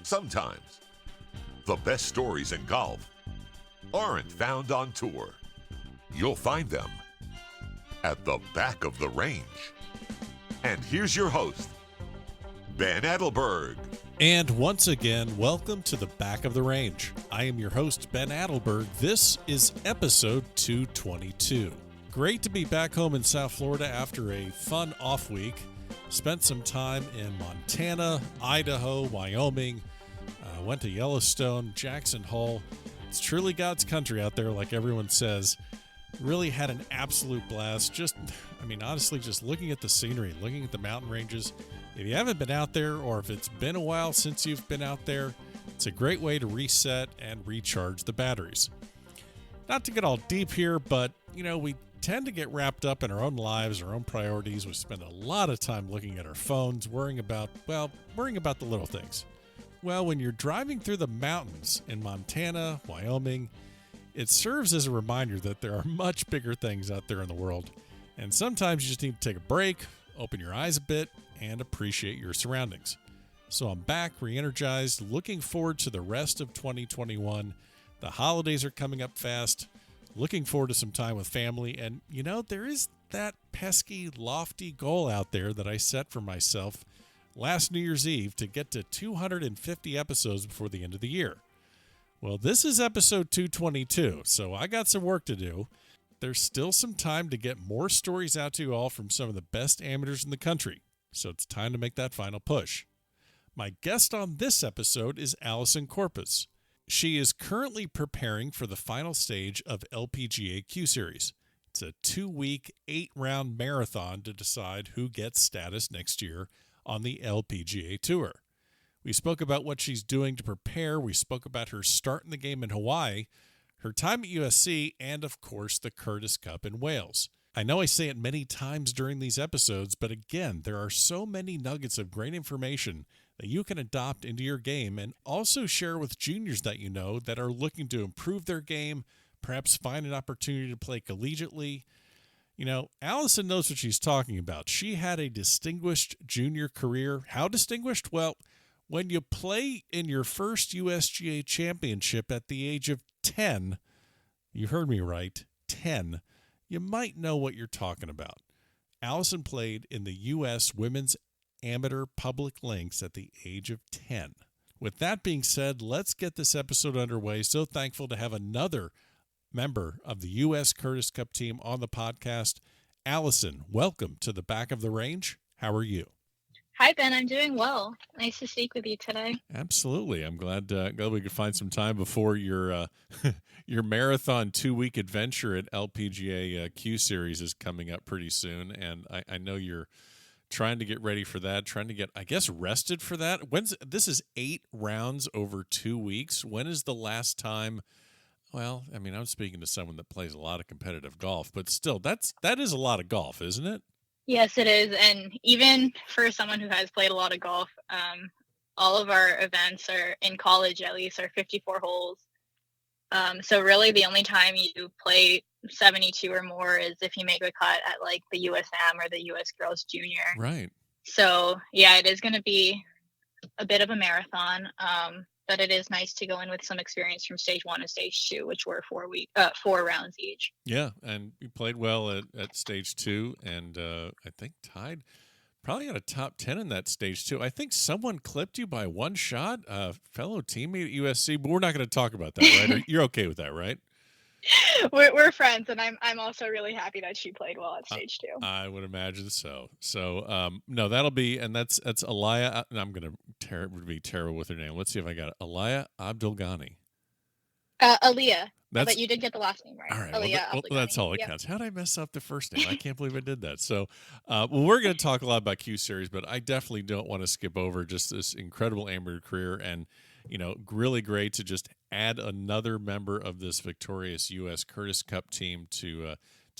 Sometimes the best stories in golf aren't found on tour. You'll find them at the back of the range. And here's your host, Ben Adelberg. And once again, welcome to the Back of the Range. I am your host, Ben Adelberg. This is episode 222. Great to be back home in South Florida after a fun off week. Spent some time in Montana, Idaho, Wyoming, went to Yellowstone, Jackson Hole. It's truly God's country out there, like everyone says. Really had an absolute blast. Honestly, just looking at the scenery, looking at the mountain ranges. If you haven't been out there, or if it's been a while since you've been out there, it's a great way to reset and recharge the batteries. Not to get all deep here, but, we tend to get wrapped up in our own lives, our own priorities. We spend a lot of time looking at our phones, worrying about the little things. Well, when you're driving through the mountains in Montana, Wyoming, it serves as a reminder that there are much bigger things out there in the world. And sometimes you just need to take a break, open your eyes a bit, and appreciate your surroundings. So I'm back, re-energized, looking forward to the rest of 2021. The holidays are coming up fast. Looking forward to some time with family. And, there is that pesky, lofty goal out there that I set for myself last New Year's Eve to get to 250 episodes before the end of the year. Well, this is episode 222, so I got some work to do. There's still some time to get more stories out to you all from some of the best amateurs in the country, so it's time to make that final push. My guest on this episode is Allisen Corpuz. She is currently preparing for the final stage of LPGA Q-Series. It's a 2-week, 8-round marathon to decide who gets status next year on the LPGA Tour. We spoke about what she's doing to prepare. We spoke about her start in the game in Hawaii, her time at USC, and, of course, the Curtis Cup in Wales. I know I say it many times during these episodes, but again, there are so many nuggets of great information that you can adopt into your game and also share with juniors that you know that are looking to improve their game, perhaps find an opportunity to play collegiately. Allisen knows what she's talking about. She had a distinguished junior career. How distinguished? Well, when you play in your first USGA championship at the age of 10, you heard me right, 10, you might know what you're talking about. Allisen played in the U.S. Women's Amateur Public Links at the age of 10. With that being said, let's get this episode underway. So thankful to have another member of the U.S. Curtis Cup team on the podcast. Allisen, welcome to the Back of the Range. How are you? Hi, Ben. I'm doing well. Nice to speak with you today. Absolutely. I'm glad we could find some time before your your marathon 2-week adventure at LPGA Q-Series is coming up pretty soon, and I know you're trying to get ready for that, trying to get, I guess, rested for that. This is 8 rounds over 2 weeks. When is the last time? Well, I'm speaking to someone that plays a lot of competitive golf, but still, that is a lot of golf, isn't it? Yes, it is. And even for someone who has played a lot of golf, all of our events are in college, at least, are 54 holes. So really the only time you play 72 or more is if you make a cut at like the USM or the US Girls Junior. Right. So yeah, it is going to be a bit of a marathon. But it is nice to go in with some experience from stage 1 and stage 2, which were 4 rounds each. Yeah, and you played well at stage 2, and I think tied, probably got a top 10 in that stage 2. I think someone clipped you by one shot, a fellow teammate at USC, but we're not going to talk about that, right? You're okay with that, right? We're friends, and I'm also really happy that she played well at stage 2. I would imagine so. So no, that'll be, and that's Aliyah. I'm gonna be terrible with her name. Let's see if I got it. Aliyah Abdulghani. Aaliyah. But you did get the last name right. All right. Aaliyah Well, that's all that counts. How did I mess up the first name? I can't believe I did that. So, we're going to talk a lot about Q-Series, but I definitely don't want to skip over just this incredible amateur career, and really great to just add another member of this victorious U.S. Curtis Cup team to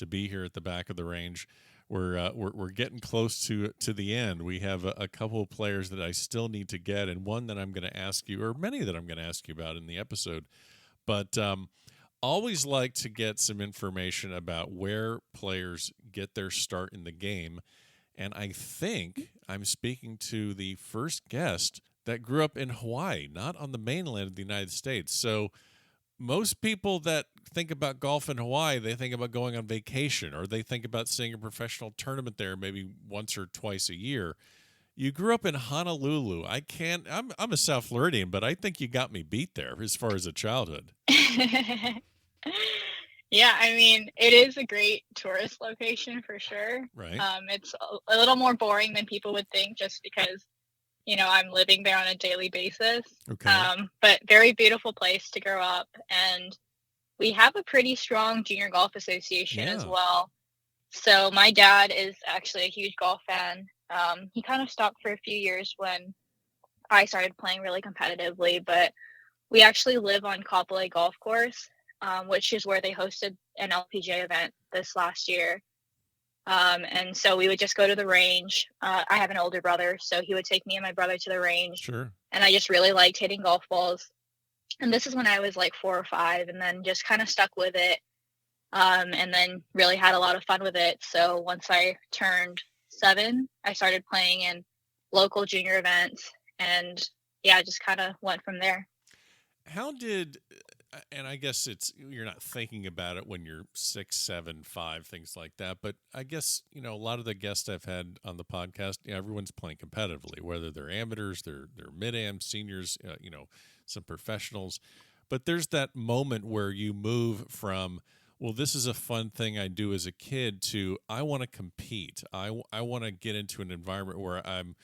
be here at the Back of the Range. We're getting close to the end. We have a couple of players that I still need to get, and one that I'm going to ask you, or many that I'm going to ask you about in the episode. But always like to get some information about where players get their start in the game. And I think I'm speaking to the first guest that grew up in Hawaii, not on the mainland of the United States. So most people that think about golf in Hawaii, they think about going on vacation, or they think about seeing a professional tournament there maybe once or twice a year. You grew up in Honolulu. I'm a South Floridian, but I think you got me beat there as far as a childhood. Yeah, I mean, it is a great tourist location for sure. Right. It's a little more boring than people would think, just because, I'm living there on a daily basis. Okay. But very beautiful place to grow up. And we have a pretty strong junior golf association as well. So my dad is actually a huge golf fan. He kind of stopped for a few years when I started playing really competitively, but we actually live on Kapolei Golf Course, which is where they hosted an LPGA event this last year. And so we would just go to the range. I have an older brother, so he would take me and my brother to the range. Sure. And I just really liked hitting golf balls. And this is when I was like 4 or 5, and then just kind of stuck with it. And then really had a lot of fun with it. So once I turned 7, I started playing in local junior events, and just kind of went from there. How did, and I guess you're not thinking about it when you're 6, 7, 5, things like that. But I guess, a lot of the guests I've had on the podcast, everyone's playing competitively, whether they're amateurs, they're mid-am, seniors, some professionals. But there's that moment where you move from, well, this is a fun thing I do as a kid, to I want to compete. I want to get into an environment where I'm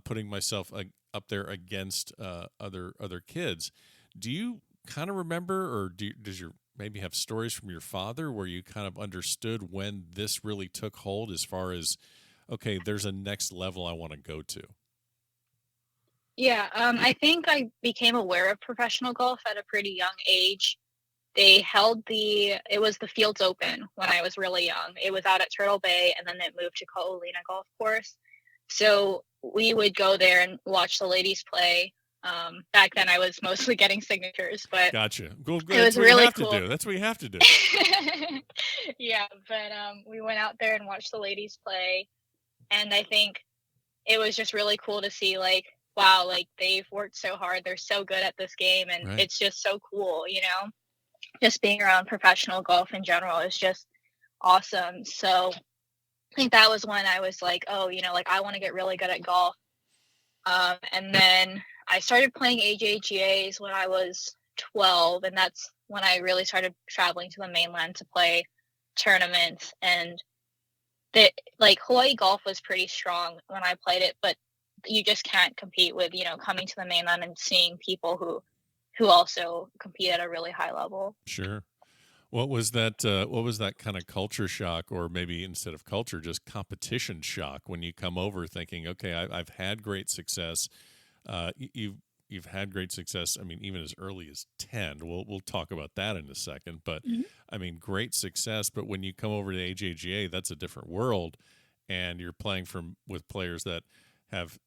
putting myself up there against other kids. Do you kind of remember, or does your maybe have stories from your father where you kind of understood when this really took hold, as far as, okay, there's a next level I want to go to? Yeah, I think I became aware of professional golf at a pretty young age. They held it was the Fields Open when I was really young. It was out at Turtle Bay, and then it moved to Collegiate Golf Course. So we would go there and watch the ladies play. Back then I was mostly getting signatures, but gotcha. It was really cool. That's what you have to do. Yeah, but we went out there and watched the ladies play, and I think it was just really cool to see, like, wow, like, they've worked so hard, they're so good at this game, and Right. It's just so cool, just being around professional golf in general is just awesome. So I think that was when I was like, oh, like, I want to get really good at golf. And then I started playing AJGAs when I was 12, and that's when I really started traveling to the mainland to play tournaments. And Hawaii golf was pretty strong when I played it, but you just can't compete with, coming to the mainland and seeing people who also compete at a really high level. Sure. What was that kind of culture shock, or maybe instead of culture, just competition shock, when you come over thinking, okay, I've had great success. You've had great success. I mean, even as early as 10. We'll talk about that in a second. But I mean, great success. But when you come over to AJGA, that's a different world, and you're playing with players that have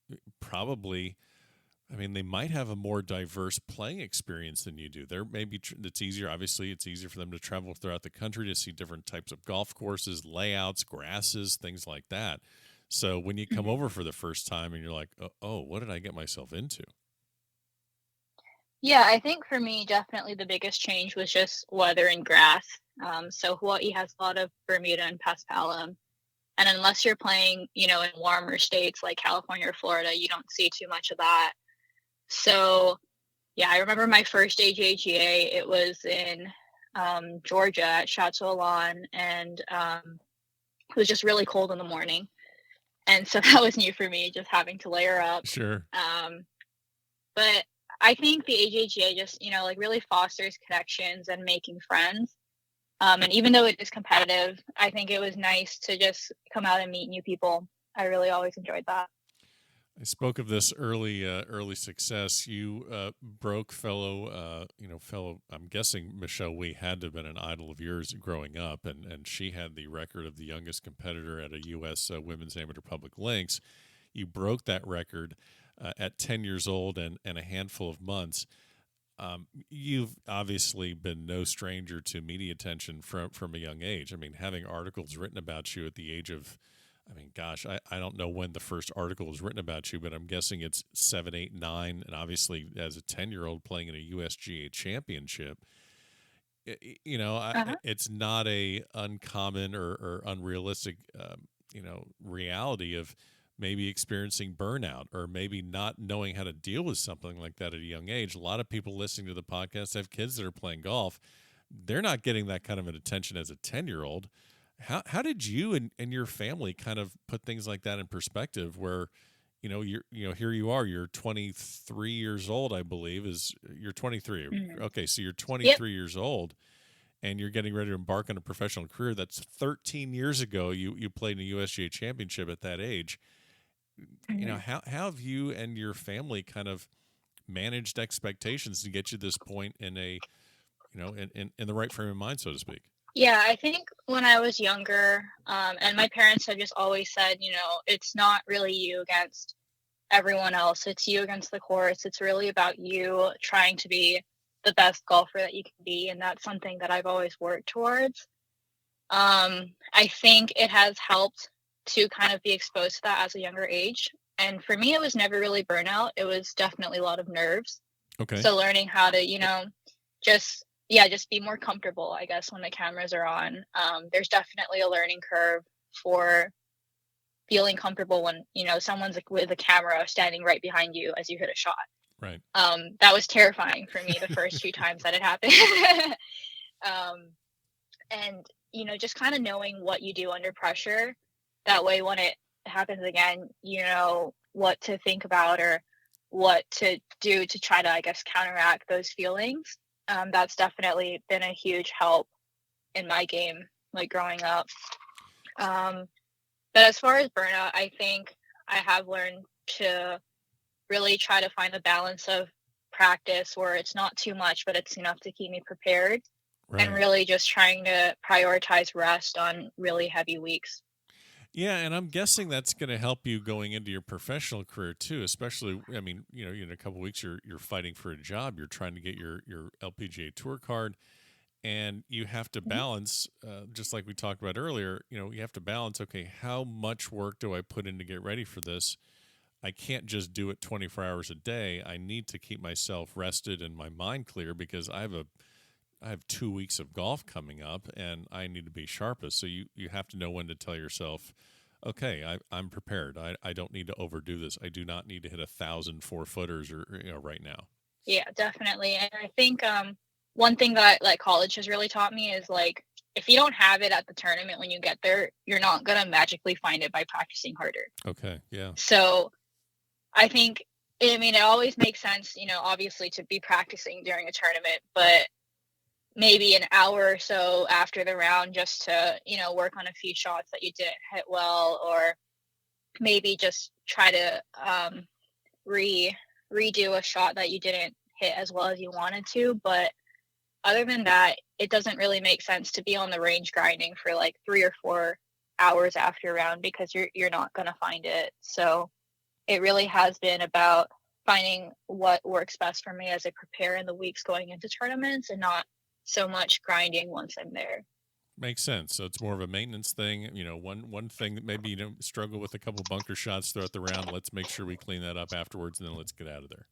probably, I mean, they might have a more diverse playing experience than you do. There maybe it's easier. Obviously, it's easier for them to travel throughout the country to see different types of golf courses, layouts, grasses, things like that. So when you come over for the first time and you're like, oh, what did I get myself into? Yeah, I think for me, definitely the biggest change was just weather and grass. So Hawaii has a lot of Bermuda and Paspalum. And unless you're playing, in warmer states like California or Florida, you don't see too much of that. So, yeah, I remember my first AJGA. It was in Georgia at Chateau Alon, and it was just really cold in the morning. And so that was new for me, just having to layer up. Sure. But I think the AJGA just, really fosters connections and making friends. And even though it is competitive, I think it was nice to just come out and meet new people. I really always enjoyed that. I spoke of this early success. You broke fellow, I'm guessing Michelle Wee had to have been an idol of yours growing up, and she had the record of the youngest competitor at a U.S. Women's Amateur Public Links. You broke that record at 10 years old and a handful of months. You've obviously been no stranger to media attention from a young age. I mean, having articles written about you at the age of, I mean, gosh, I don't know when the first article was written about you, but I'm guessing it's 7, 8, 9, and obviously as a 10-year-old playing in a USGA championship, Uh-huh. it's not a uncommon or unrealistic, reality of maybe experiencing burnout or maybe not knowing how to deal with something like that at a young age. A lot of people listening to the podcast have kids that are playing golf. They're not getting that kind of an attention as a 10-year-old. How did you and your family kind of put things like that in perspective where, here you are, you're 23 years old, I believe, you're 23. Mhm. Okay. So you're Yep. 23 years old and you're getting ready to embark on a professional career. That's 13 years ago. You played in a USGA championship at that age. Mhm. How have you and your family kind of managed expectations to get you to this point in a, in the right frame of mind, so to speak? Yeah, I think when I was younger, and my parents have just always said, it's not really you against everyone else. It's you against the course. It's really about you trying to be the best golfer that you can be, and that's something that I've always worked towards. I think it has helped to kind of be exposed to that as a younger age. And for me, it was never really burnout. It was definitely a lot of nerves. Okay. So learning how to, just be more comfortable, I guess, when the cameras are on. There's definitely a learning curve for feeling comfortable when, someone's like with a camera standing right behind you as you hit a shot. Right. That was terrifying for me the first few times that it happened. And, just kind of knowing what you do under pressure. That way, when it happens again, you know what to think about or what to do to try to, I guess, counteract those feelings. That's definitely been a huge help in my game, like growing up. Um, but as far as burnout, I think I have learned to really try to find the balance of practice where it's not too much, but it's enough to keep me prepared. And Right. really just trying to prioritize rest on really heavy weeks. Yeah, and I'm guessing that's going to help you going into your professional career too. Especially, I mean, in a couple of weeks, you're fighting for a job. You're trying to get your LPGA Tour card, and you have to Mhm. balance, just like we talked about earlier. You have to balance. Okay, how much work do I put in to get ready for this? I can't just do it 24 hours a day. I need to keep myself rested and my mind clear because I have 2 weeks of golf coming up and I need to be sharpest. So you have to know when to tell yourself, okay, I'm prepared. I don't need to overdo this. I do not need to hit 1,000 4-footers or right now. Yeah, definitely. And I think one thing that like college has really taught me is like if you don't have it at the tournament when you get there, you're not gonna magically find it by practicing harder. Okay, yeah. So I think it always makes sense, obviously to be practicing during a tournament, but maybe an hour or so after the round just to, work on a few shots that you didn't hit well, or maybe just try to redo a shot that you didn't hit as well as you wanted to. But other than that, it doesn't really make sense to be on the range grinding for like 3 or 4 hours after a round because you're not going to find it. So it really has been about finding what works best for me as I prepare in the weeks going into tournaments and not so much grinding once I'm there. Makes sense. So it's more of a maintenance thing. One thing that maybe you don't struggle with a couple bunker shots throughout the round. Let's make sure we clean that up afterwards, and then let's get out of there.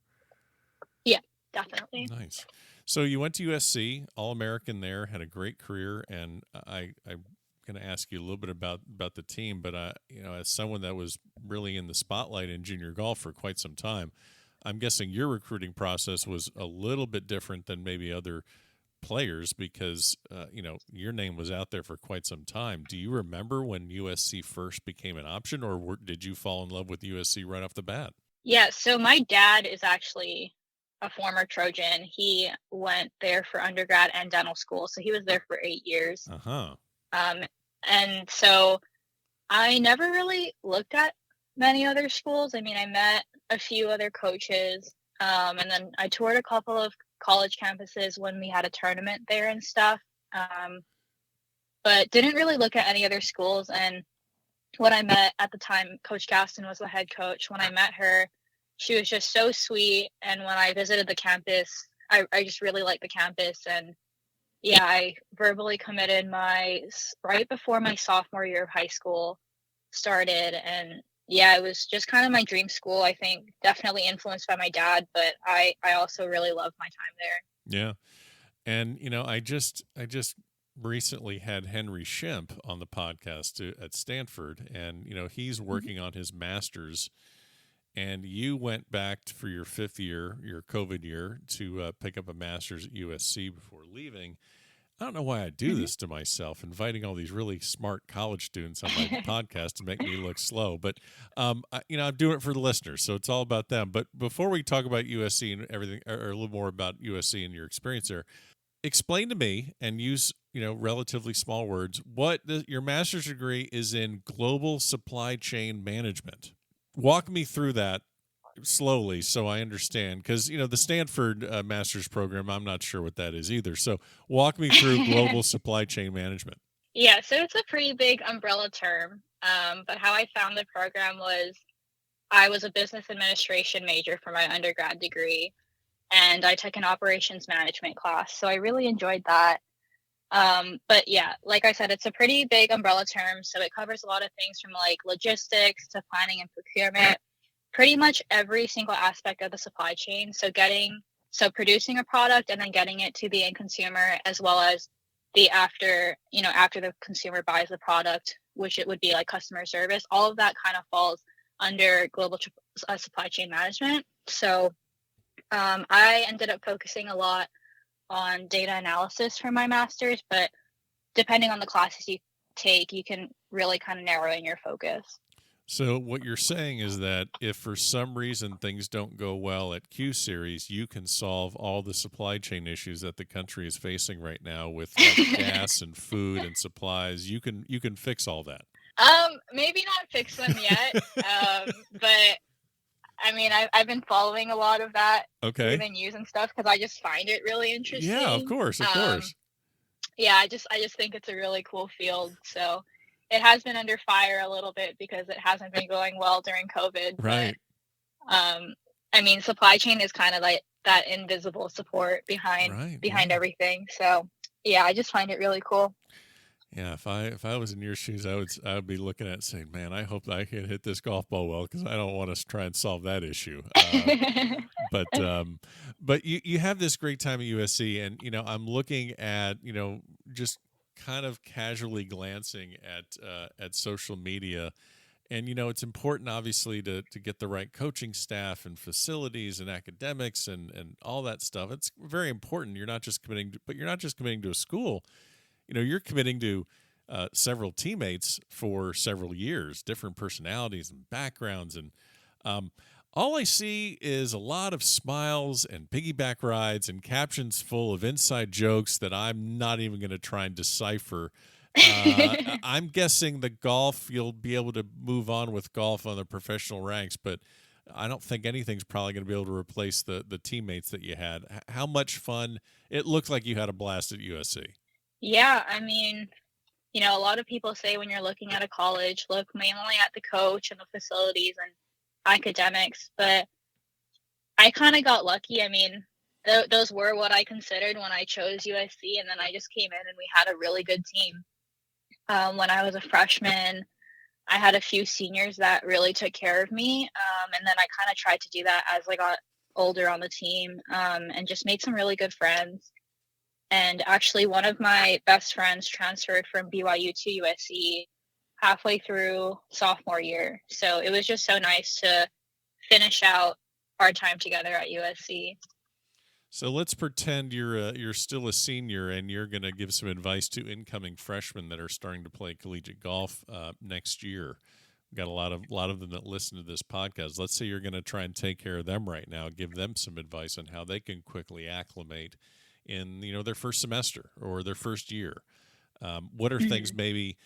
Yeah, definitely. Nice. So you went to USC, All American there, had a great career, and I'm going to ask you a little bit about the team. But as someone that was really in the spotlight in junior golf for quite some time, I'm guessing your recruiting process was a little bit different than maybe other players because your name was out there for quite some time. Do you remember when USC first became an option, or did you fall in love with USC right off the bat? Yeah, so my dad is actually a former Trojan. He went there for undergrad and dental school, so he was there for 8 years. Uh-huh. And so I never really looked at many other schools. I mean, I met a few other coaches, and then I toured a couple of college campuses when we had a tournament there and stuff, but didn't really look at any other schools. And when I met at the time, Coach Gaston was the head coach. When I met her, she was just so sweet. And when I visited the campus, I just really liked the campus. And yeah, I verbally committed right before my sophomore year of high school. started. And yeah, it was just kind of my dream school. I think definitely influenced by my dad, but I also really loved my time there. Yeah. And I just recently had Henry Shemp on the podcast at Stanford, and he's working on his master's. And you went back for your fifth year, your COVID year, to pick up a master's at USC before leaving. I don't know why I do this to myself, inviting all these really smart college students on my podcast to make me look slow. But, I'm doing it for the listeners, so it's all about them. But before we talk about USC and everything, or a little more about USC and your experience there, explain to me, and use relatively small words, what your master's degree is in global supply chain management. Walk me through that slowly so I understand, because the Stanford master's program, I'm not sure what that is either. So walk me through global supply chain management. Yeah, so it's a pretty big umbrella term. But how I found the program was I was a business administration major for my undergrad degree, and I took an operations management class. So I really enjoyed that. But yeah, like I said, it's a pretty big umbrella term. So it covers a lot of things from like logistics to planning and procurement, pretty much every single aspect of the supply chain. So producing a product and then getting it to the end consumer, as well as the after the consumer buys the product, which it would be like customer service. All of that kind of falls under global supply chain management. So I ended up focusing a lot on data analysis for my master's, but depending on the classes you take, you can really kind of narrow in your focus. So what you're saying is that if for some reason things don't go well at Q-Series, you can solve all the supply chain issues that the country is facing right now with gas and food and supplies. You can fix all that. Maybe not fix them yet, but I mean, I've been following a lot of that through the news and stuff because I just find it really interesting. Yeah, of course. Yeah, I just think it's a really cool field. So it has been under fire a little bit because it hasn't been going well during COVID. Right. But, I mean, supply chain is kind of like that invisible support behind everything. So yeah, I just find it really cool. Yeah, if I was in your shoes, I would be looking at it saying, man, I hope that I can hit this golf ball well, because I don't want us to try and solve that issue. But you have this great time at USC, and I'm looking at just kind of casually glancing at social media, and it's important obviously to get the right coaching staff and facilities and academics and all that stuff. It's very important. You're not just committing to a school. You're committing to several teammates for several years, different personalities and backgrounds. And all I see is a lot of smiles and piggyback rides and captions full of inside jokes that I'm not even going to try and decipher. I'm guessing the golf, you'll be able to move on with golf on the professional ranks, but I don't think anything's probably going to be able to replace the teammates that you had. How much fun? It looked like you had a blast at USC. Yeah, I mean, a lot of people say when you're looking at a college, look mainly at the coach and the facilities and academics, but I kind of got lucky. I mean, those were what I considered when I chose USC, and then I just came in and we had a really good team. When I was a freshman, I had a few seniors that really took care of me, and then I kind of tried to do that as I got older on the team, and just made some really good friends. And actually, one of my best friends transferred from BYU to USC halfway through sophomore year. So it was just so nice to finish out our time together at USC. So let's pretend you're still a senior and you're going to give some advice to incoming freshmen that are starting to play collegiate golf next year. We've got a lot of them that listen to this podcast. Let's say you're going to try and take care of them right now, give them some advice on how they can quickly acclimate in their first semester or their first year. What are things maybe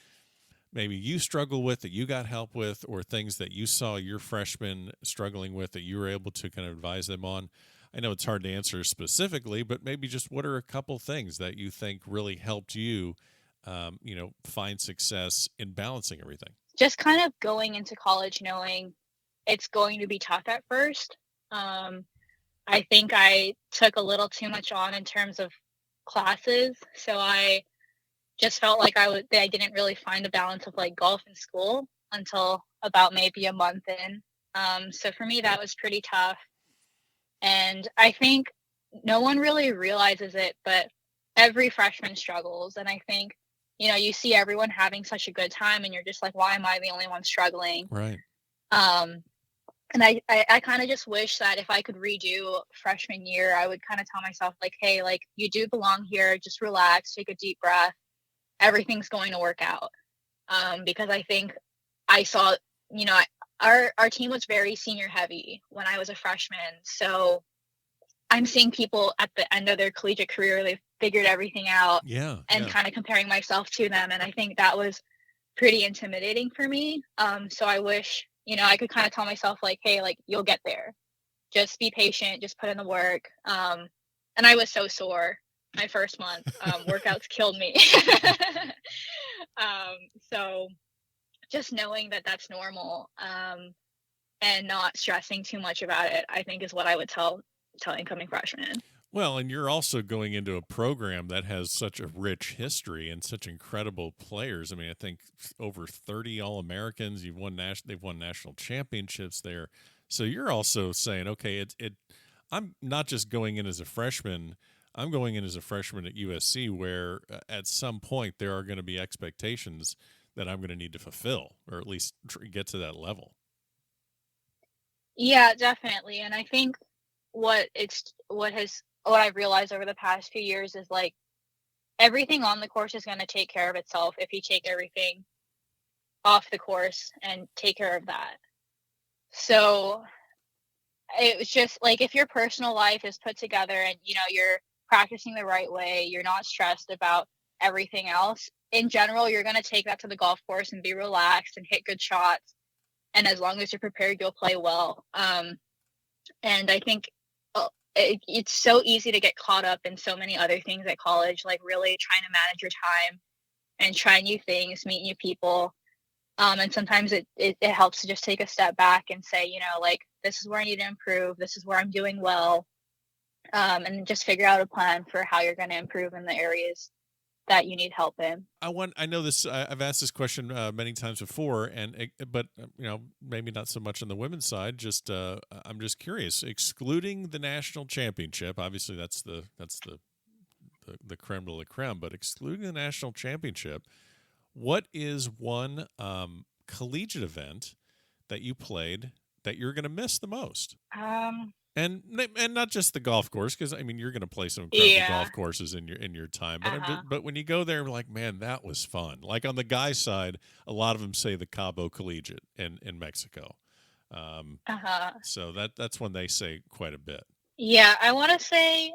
you struggle with that you got help with, or things that you saw your freshmen struggling with that you were able to kind of advise them on? I know it's hard to answer specifically, but maybe just what are a couple things that you think really helped you find success in balancing everything? Just kind of going into college knowing it's going to be tough at first. I think I took a little too much on in terms of classes. So I just felt like I didn't really find a balance of like golf and school. until about maybe a month in. So for me, that was pretty tough. And I think no one really realizes it, but every freshman struggles. And I think, you see everyone having such a good time and you're just like, why am I the only one struggling? Right. And I kind of just wish that if I could redo freshman year, I would kind of tell myself like, hey, like you do belong here. Just relax, take a deep breath. Everything's going to work out. Because I think I saw, our team was very senior heavy when I was a freshman. So I'm seeing people at the end of their collegiate career, they've figured everything out and kind of comparing myself to them. And I think that was pretty intimidating for me. So I wish, I could kind of tell myself like, hey, like you'll get there. Just be patient, just put in the work. And I was so sore my first month. Workouts killed me. So just knowing that that's normal and not stressing too much about it, I think is what I would tell incoming freshmen. Well, and you're also going into a program that has such a rich history and such incredible players. I mean, I think over 30 All-Americans. They've won national championships there. So you're also saying, okay, I'm not just going in as a freshman. I'm going in as a freshman at USC, where at some point there are going to be expectations that I'm going to need to fulfill, or at least get to that level. Yeah, definitely. And I think what I've realized over the past few years is like everything on the course is going to take care of itself if you take everything off the course and take care of that. So it was just like if your personal life is put together and you're practicing the right way, you're not stressed about everything else, in general you're going to take that to the golf course and be relaxed and hit good shots, and as long as you're prepared you'll play well. And I think it's so easy to get caught up in so many other things at college, like really trying to manage your time and try new things, meet new people. And sometimes it helps to just take a step back and say, like, this is where I need to improve. This is where I'm doing well. And just figure out a plan for how you're going to improve in the areas that you need help in. I know this. I've asked this question many times before, but maybe not so much on the women's side. Just I'm just curious. Excluding the national championship, obviously that's the creme de la creme. But excluding the national championship, what is one collegiate event that you played that you're going to miss the most? And not just the golf course, because I mean you're going to play some incredible golf courses in your time. But but when you go there, like, man, that was fun. Like on the guys' side, a lot of them say the Cabo Collegiate in Mexico. So that's one they say quite a bit. Yeah, I want to say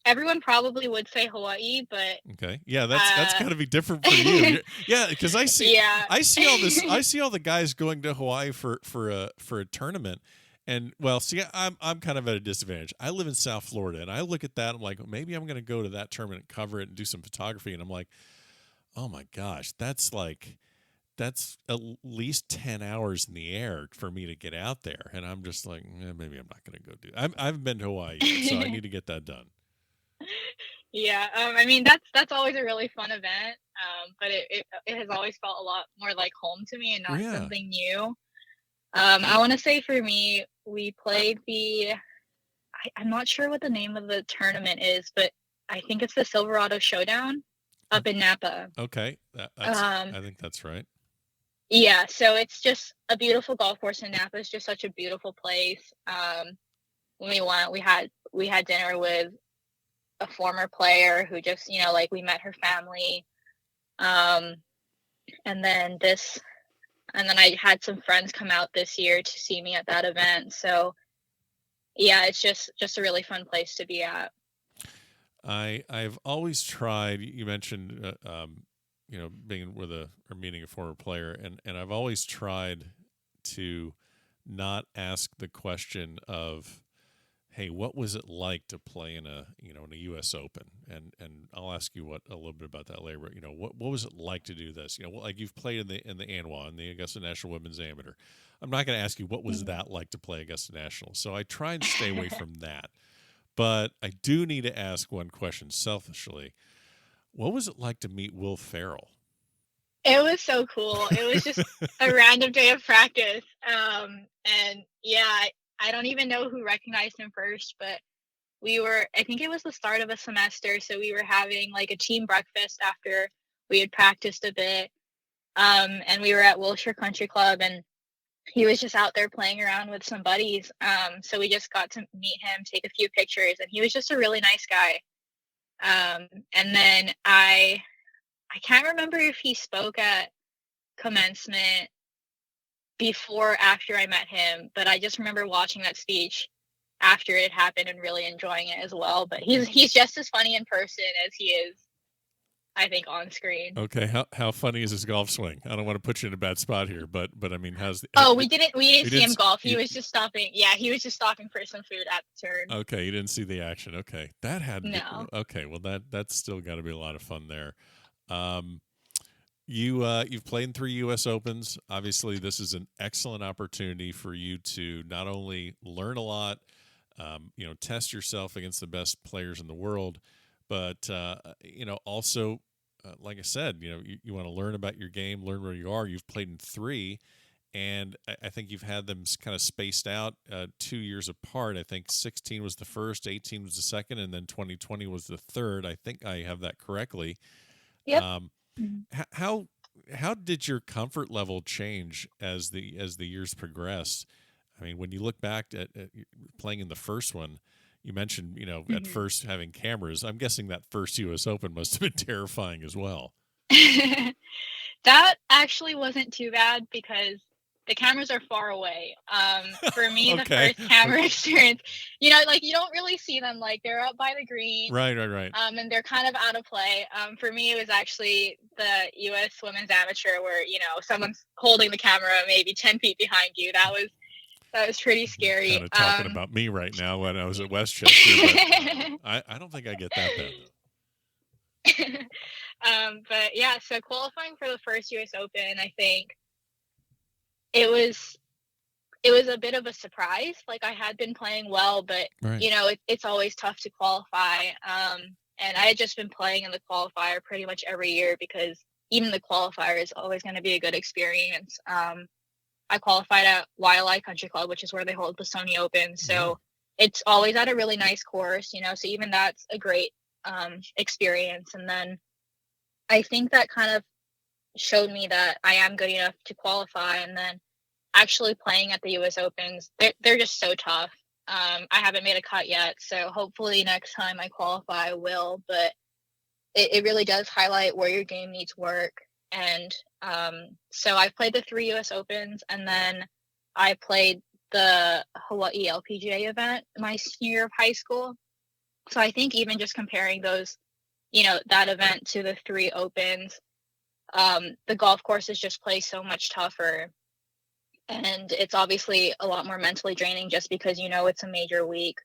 everyone probably would say Hawaii, but okay, yeah, that's got to be different for you. Yeah, because I see all this. I see all the guys going to Hawaii for a tournament. And well, see, I'm kind of at a disadvantage. I live in South Florida, and I look at that. I'm like, maybe I'm going to go to that tournament, cover it, and do some photography. And I'm like, oh my gosh, that's at least 10 hours in the air for me to get out there. And I'm just like, maybe I'm not going to go do it. I haven't been to Hawaii yet, so I need to get that done. Yeah, I mean that's always a really fun event, but it has always felt a lot more like home to me and not something new. I want to say for me, we played I'm not sure what the name of the tournament is, but I think it's the Silverado Showdown up in Napa. Okay. I think that's right. Yeah. So it's just a beautiful golf course in Napa. It's just such a beautiful place. When we went, we had dinner with a former player who just, like we met her family. And then I had some friends come out this year to see me at that event. So yeah, it's just a really fun place to be at. I've always tried, you mentioned, being meeting a former player, and I've always tried to not ask the question of, hey, what was it like to play in a U.S. Open? And I'll ask you a little bit about that later. But, what was it like to do this? Like you've played in the ANWA, in the Augusta National Women's Amateur. I'm not going to ask you what was that like to play Augusta National. So I try and stay away from that. But I do need to ask one question selfishly. What was it like to meet Will Ferrell? It was so cool. It was just a random day of practice. And yeah, I don't even know who recognized him first, but I think it was the start of a semester. So we were having like a team breakfast after we had practiced a bit. And we were at Wilshire Country Club, and he was just out there playing around with some buddies. So we just got to meet him, take a few pictures, and he was just a really nice guy. And then I can't remember if he spoke at commencement before or after I met him, but I just remember watching that speech after it happened and really enjoying it as well. But he's just as funny in person as he is, I think, on screen. Okay, how funny is his golf swing? I don't want to put you in a bad spot here, but I mean, we didn't see him golf. He was just stopping. Yeah, he was just stopping for some food at the turn. Okay, you didn't see the action. Okay, that had no. Okay, well that's still got to be a lot of fun there. You've played in 3 U.S. Opens. Obviously, this is an excellent opportunity for you to not only learn a lot, test yourself against the best players in the world, but also, like I said, you want to learn about your game, learn where you are. You've played in 3, and I think you've had them kind of spaced out 2 years apart. I think 16 was the first, 18 was the second, and then 2020 was the third. I think I have that correctly. Yep. How did your comfort level change as the years progressed? I mean, when you look back at playing in the first one, you mentioned, at first having cameras. I'm guessing that first U.S. Open must have been terrifying as well. That actually wasn't too bad because the cameras are far away. For me, the first camera experience, you don't really see them. Like, they're up by the green. Right. And they're kind of out of play. For me, it was actually the U.S. Women's Amateur where, someone's holding the camera maybe 10 feet behind you. That was pretty scary. Kind of talking about me right now when I was at Westchester. But, I don't think I get that bad. But yeah, so qualifying for the first U.S. Open, I think it was a bit of a surprise. Like, I had been playing well, but right. It's always tough to qualify. And I had just been playing in the qualifier pretty much every year because even the qualifier is always going to be a good experience. I qualified at YLI Country Club, which is where they hold the Sony Open. So it's always at a really nice course, so even that's a great experience. And then I think that kind of showed me that I am good enough to qualify. And then actually playing at the U.S. Opens, they're just so tough. I haven't made a cut yet, so hopefully next time I qualify I will. But it really does highlight where your game needs work. And so I've played the 3 U.S. Opens, and then I played the Hawaii LPGA event my senior year of high school. So I think even just comparing those, that event to the 3 Opens, the golf courses just play so much tougher. And it's obviously a lot more mentally draining just because, it's a major week.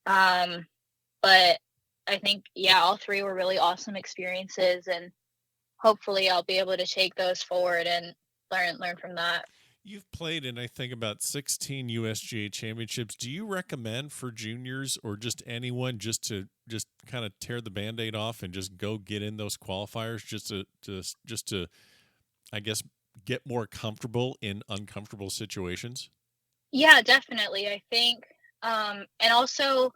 But I think, all 3 were really awesome experiences, and hopefully I'll be able to take those forward and learn from that. You've played in, I think, about 16 USGA championships. Do you recommend for juniors or just anyone just to kind of tear the Band-Aid off and just go get in those qualifiers just to I guess, get more comfortable in uncomfortable situations? Yeah, definitely. I think, and also,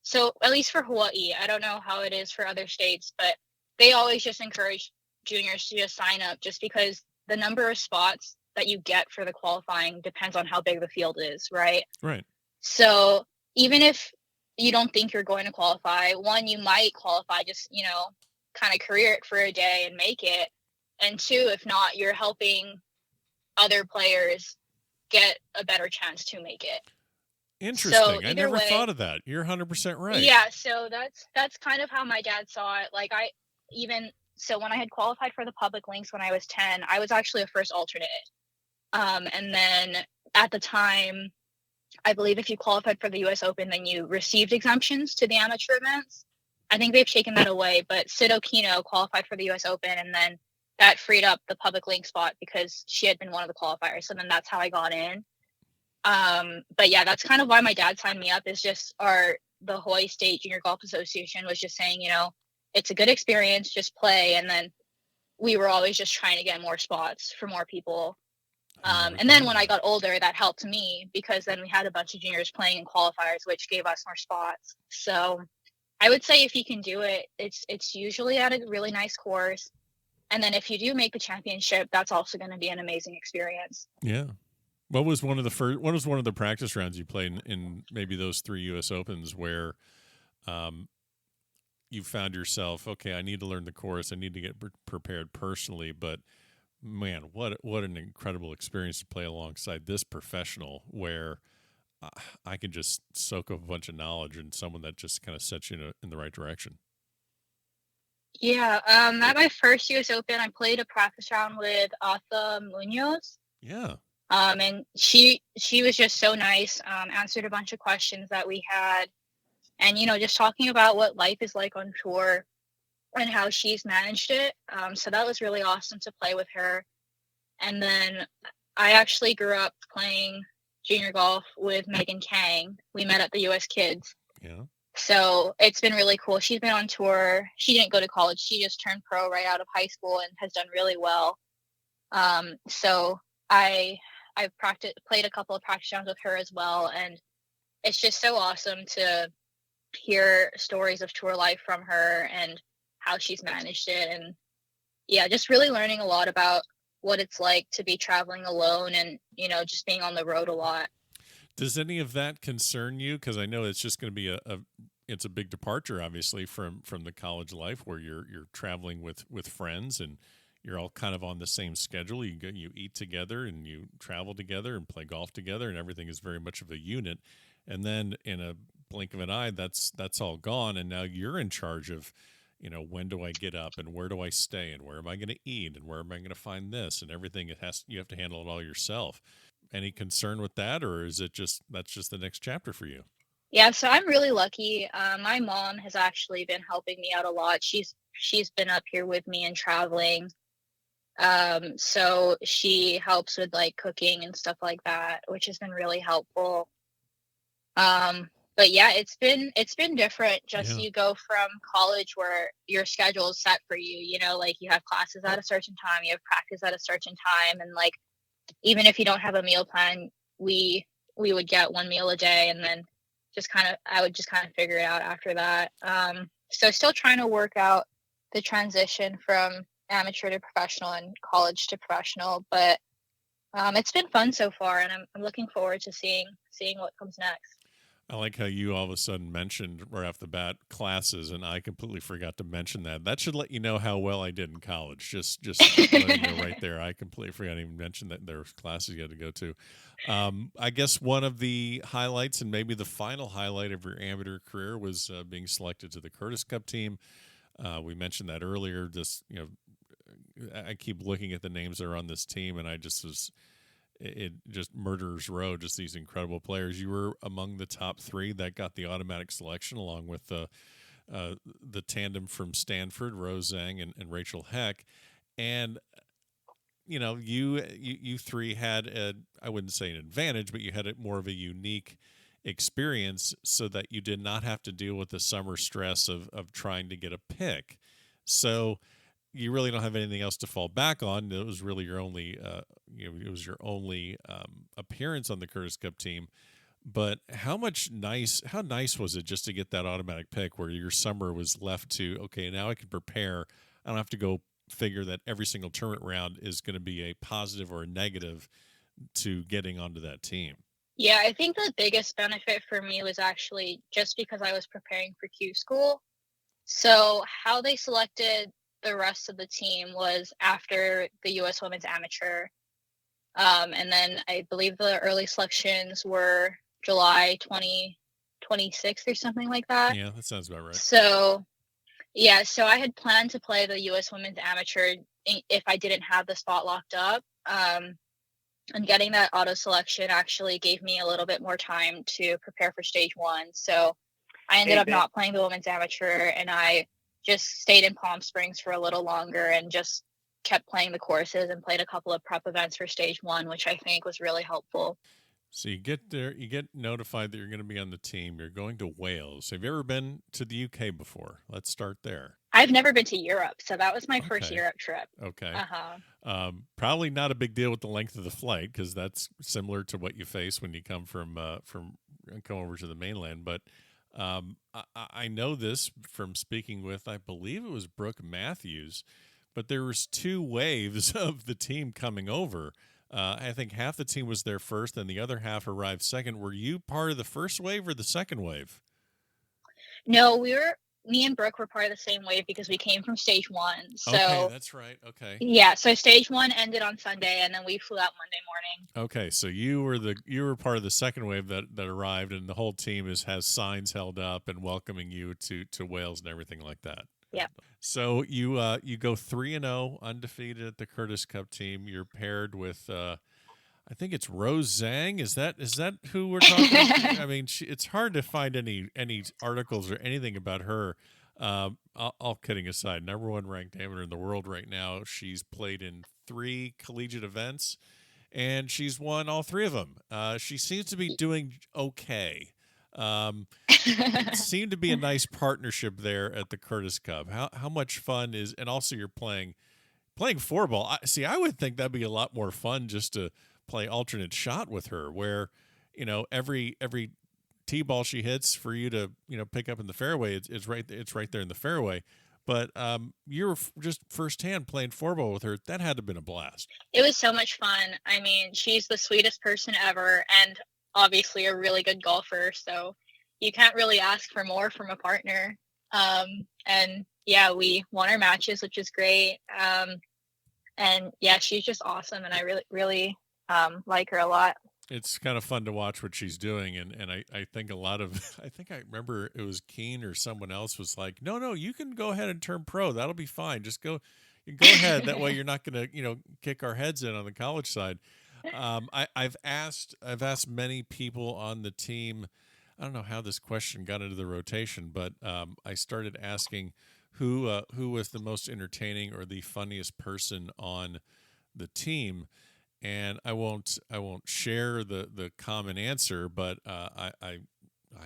so at least for Hawaii, I don't know how it is for other states, but they always just encourage juniors to just sign up just because the number of spots that you get for the qualifying depends on how big the field is, right? Right. So even if you don't think you're going to qualify, one, you might qualify just, kind of career it for a day and make it. And 2, if not, you're helping other players get a better chance to make it. Interesting. So I never thought of that. You're 100% right. Yeah, so that's kind of how my dad saw it. Like, so when I had qualified for the public links when I was 10, I was actually a first alternate. And then at the time, I believe if you qualified for the U.S. Open, then you received exemptions to the amateur events. I think they've taken that away, but Sid Okino qualified for the U.S. Open, and then that freed up the public link spot because she had been one of the qualifiers. So then that's how I got in. But yeah, that's kind of why my dad signed me up, is just the Hawaii State Junior Golf Association was just saying, it's a good experience, just play. And then we were always just trying to get more spots for more people. I And then recall when I that. got older, that helped me because then we had a bunch of juniors playing in qualifiers, which gave us more spots. So I would say if you can do it, it's usually at a really nice course. And then if you do make the championship, that's also going to be an amazing experience. Yeah. What was one of the practice rounds you played in maybe those 3 US Opens where you found yourself, okay, I need to learn the course, I need to get prepared personally, but man, what an incredible experience to play alongside this professional where I can just soak up a bunch of knowledge and someone that just kind of sets you in the right direction. Yeah, at my first US Open, I played a practice round with Arthur Munoz. Yeah. And she was just so nice, answered a bunch of questions that we had. And, just talking about what life is like on tour and how she's managed it. So that was really awesome to play with her. And then I actually grew up playing junior golf with Megan Kang. We met at the US Kids. Yeah. So it's been really cool. She's been on tour. She didn't go to college. She just turned pro right out of high school and has done really well. So I've played a couple of practice rounds with her as well. And it's just so awesome to hear stories of tour life from her and how she's managed it. And yeah, just really learning a lot about what it's like to be traveling alone and, just being on the road a lot. Does any of that concern you? Because I know it's just going to be it's a big departure, obviously, from the college life where you're traveling with friends and you're all kind of on the same schedule. You eat together and you travel together and play golf together, and everything is very much of a unit. And then in a blink of an eye, that's all gone, and now you're in charge of, when do I get up and where do I stay and where am I going to eat and where am I going to find this and everything. You have to handle it all yourself. Any concern with that, or is it that's just the next chapter for you? Yeah, so I'm really lucky. My mom has actually been helping me out a lot. She's been up here with me and traveling. So she helps with like cooking and stuff like that, which has been really helpful. But yeah, it's been different. Just You go from college where your schedule is set for you, like you have classes at a certain time, you have practice at a certain time, and like even if you don't have a meal plan, we would get one meal a day, and then I would just kind of figure it out after that. So still trying to work out the transition from amateur to professional and college to professional, but it's been fun so far, and I'm looking forward to seeing what comes next. I like how you all of a sudden mentioned right off the bat classes, and I completely forgot to mention that. That should let you know how well I did in college. Just letting you know right there. I completely forgot to even mention that there were classes you had to go to. I guess one of the highlights and maybe the final highlight of your amateur career was being selected to the Curtis Cup team. We mentioned that earlier. I keep looking at the names that are on this team, and I just was. It just murderers row, just these incredible players. You were among the top 3 that got the automatic selection, along with the tandem from Stanford, Rose Zhang and Rachel Heck. And you 3 had I wouldn't say an advantage, but you had more of a unique experience, so that you did not have to deal with the summer stress of trying to get a pick. So you really don't have anything else to fall back on. It was really your only, appearance on the Curtis Cup team. But how nice was it just to get that automatic pick where your summer was left to, okay, now I can prepare. I don't have to go figure that every single tournament round is going to be a positive or a negative to getting onto that team. Yeah, I think the biggest benefit for me was actually just because I was preparing for Q school. So how they selected the rest of the team was after the U.S. Women's Amateur. And then I believe the early selections were July 26th or something like that. Yeah, that sounds about right. So, yeah, so I had planned to play the U.S. Women's Amateur if I didn't have the spot locked up. And getting that auto selection actually gave me a little bit more time to prepare for stage 1. So I ended up not playing the Women's Amateur, and I just stayed in Palm Springs for a little longer and just kept playing the courses and played a couple of prep events for stage 1, which I think was really helpful. So you get there, you get notified that you're going to be on the team. You're going to Wales. Have you ever been to the UK before? Let's start there. I've never been to Europe, so that was my first Okay. Europe trip. Okay. Probably Probably not a big deal with the length of the flight, because that's similar to what you face when you come from come over to the mainland. But I know this from speaking with, I believe it was Brooke Matthews, but there was 2 waves of the team coming over. I think half the team was there first, and the other half arrived second. Were you part of the first wave or the second wave? No, me and Brooke were part of the same wave because we came from stage 1. So Okay, that's right. Okay. yeah, so stage 1 ended on Sunday, and then we flew out Monday morning. Okay, so you were part of the second wave that arrived, and the whole team has signs held up and welcoming you to Wales and everything like that. Yeah. So you go 3-0 undefeated at the Curtis Cup team. You're paired with I think it's Rose Zhang. Is that who we're talking about? I mean, it's hard to find any articles or anything about her. All kidding aside, number 1 ranked amateur in the world right now. She's played in 3 collegiate events, and she's won all 3 of them. She seems to be doing okay. It seemed to be a nice partnership there at the Curtis Cup. How much fun is, and also you're playing 4-ball. I would think that'd be a lot more fun just to play alternate shot with her, where every tee-ball she hits for you to pick up in the fairway, it's right there in the fairway. But you're just firsthand playing 4-ball with her. That had to have been a blast. It was so much fun. I mean, she's the sweetest person ever, and obviously a really good golfer. So you can't really ask for more from a partner. And yeah, we won our matches, which is great. And yeah, she's just awesome, and I really like her a lot. It's kind of fun to watch what she's doing, and I think a lot of I think I remember it was Keen or someone else was like, no, you can go ahead and turn pro. That'll be fine. Just go ahead. That way you're not going to kick our heads in on the college side. I've asked many people on the team. I don't know how this question got into the rotation, but I started asking who was the most entertaining or the funniest person on the team. And I won't share the common answer, but I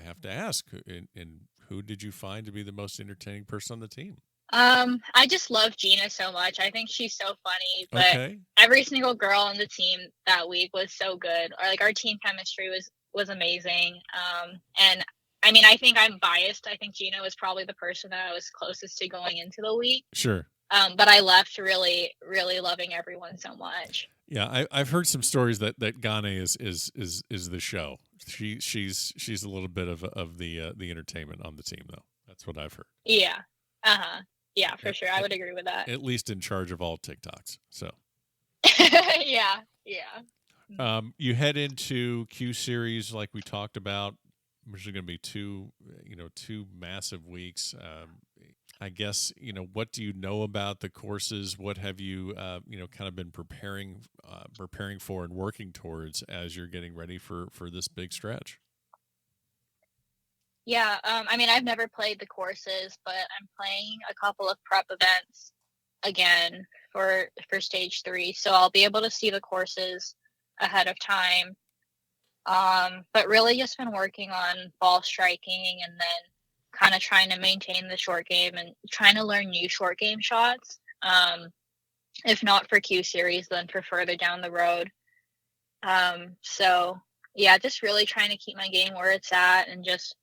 have to ask, and who did you find to be the most entertaining person on the team? I just love Gina so much. I think she's so funny, but Okay. Every single girl on the team that week was so good. Our team chemistry was amazing. And I mean, I think I'm biased. I think Gina was probably the person that I was closest to going into the week. Sure. But I left really, really loving everyone so much. Yeah, I've heard some stories that Gane is the show. She's a little bit of the entertainment on the team, though. That's what I've heard. Yeah. Yeah, for sure. I would agree with that. At least in charge of all TikToks. So. Yeah. You head into Q-Series like we talked about. There's going to be 2 massive weeks. I guess, what do you know about the courses? What have you, kind of been preparing for and working towards as you're getting ready for this big stretch? Yeah. I mean, I've never played the courses, but I'm playing a couple of prep events again for stage 3. So I'll be able to see the courses ahead of time. But really just been working on ball striking, and then kind of trying to maintain the short game and trying to learn new short game shots. If not for Q-Series, then for further down the road. So yeah, just really trying to keep my game where it's at and just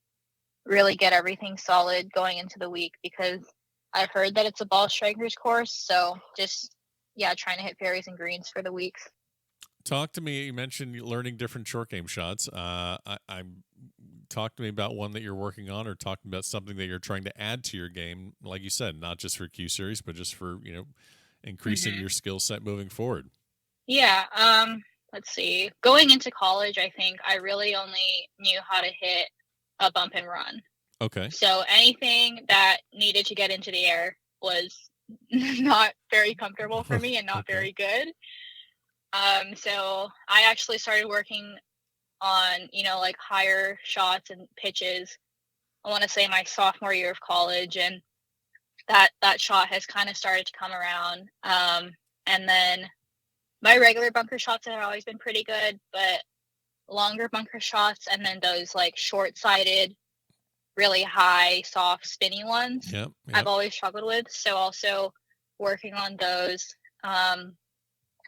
really get everything solid going into the week, because I've heard that it's a ball strikers course. So just, yeah, trying to hit fairways and greens for the weeks. Talk to me. You mentioned learning different short game shots. Talk to me about one that you're working on, or talking about something that you're trying to add to your game. Like you said, not just for Q-Series, but just for, increasing your skill set moving forward. Yeah. Let's see. Going into college, I think I really only knew how to hit a bump and run. Okay. So anything that needed to get into the air was not very comfortable for me and not very good. So I actually started working on, like higher shots and pitches, I want to say my sophomore year of college, and that shot has kind of started to come around. And then my regular bunker shots have always been pretty good, but longer bunker shots and then those like short-sighted really high, soft, spinny ones. Yep. I've always struggled with. So also working on those.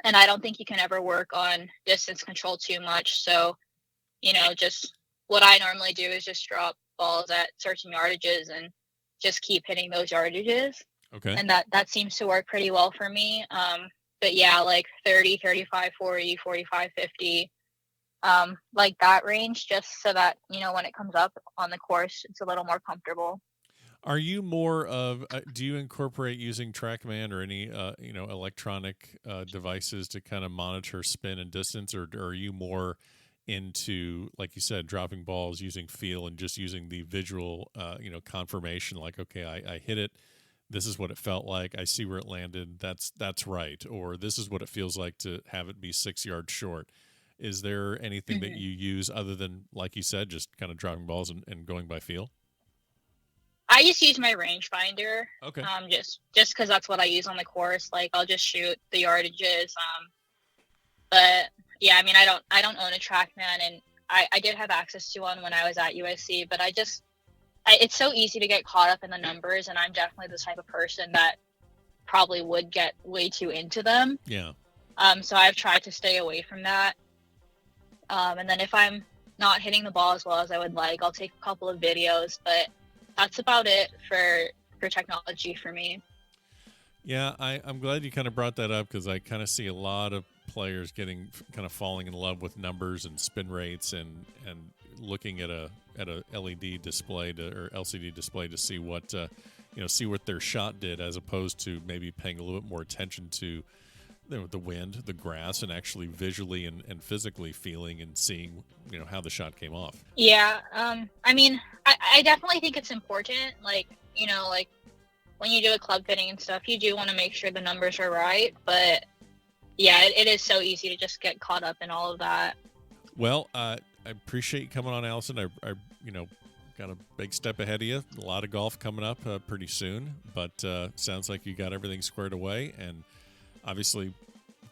And I don't think you can ever work on distance control too much. So, just what I normally do is just drop balls at certain yardages and just keep hitting those yardages. Okay. And that seems to work pretty well for me. But yeah, like 30, 35, 40, 45, 50, like that range, just so that, when it comes up on the course, it's a little more comfortable. Are you more of, do you incorporate using TrackMan or any, electronic devices to kind of monitor spin and distance, or are you more into, like you said, dropping balls using feel and just using the visual, confirmation, like, okay, I hit it, this is what it felt like, I see where it landed, that's right, or this is what it feels like to have it be 6 yards short? Is there anything that you use other than, like you said, just kind of dropping balls and going by feel? I just use my rangefinder. Okay. Just because that's what I use on the course. Like I'll just shoot the yardages. But yeah, I mean, I don't own a TrackMan, and I did have access to one when I was at USC, but it's so easy to get caught up in the numbers, and I'm definitely the type of person that probably would get way too into them. Yeah. So I've tried to stay away from that. And then if I'm not hitting the ball as well as I would like, I'll take a couple of videos, but that's about it for technology for me. Yeah, I'm glad you kind of brought that up, because I kind of see a lot of players getting kind of falling in love with numbers and spin rates and looking at a LED display or LCD display to see what see what their shot did, as opposed to maybe paying a little bit more attention to the wind, the grass, and actually visually and physically feeling and seeing how the shot came off. Yeah, I mean, I definitely think it's important. Like like when you do a club fitting and stuff, you do want to make sure the numbers are right. But yeah, it is so easy to just get caught up in all of that. Well, I appreciate you coming on, Allisen. I got a big step ahead of you. A lot of golf coming up pretty soon, but sounds like you got everything squared away, and obviously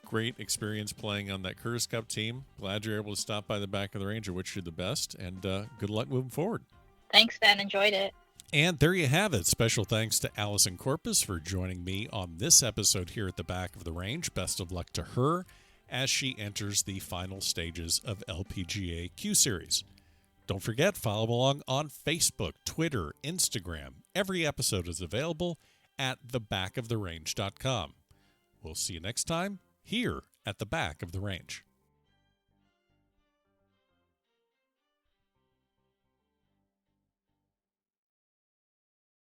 great experience playing on that Curtis Cup team. Glad you're able to stop by the back of the range. I wish you the best, and good luck moving forward. Thanks, Ben. Enjoyed it. And there you have it. Special thanks to Allisen Corpuz for joining me on this episode here at the back of the range. Best of luck to her as she enters the final stages of LPGA Q-Series. Don't forget, follow along on Facebook, Twitter, Instagram. Every episode is available at thebackoftherange.com. We'll see you next time here at the back of the range.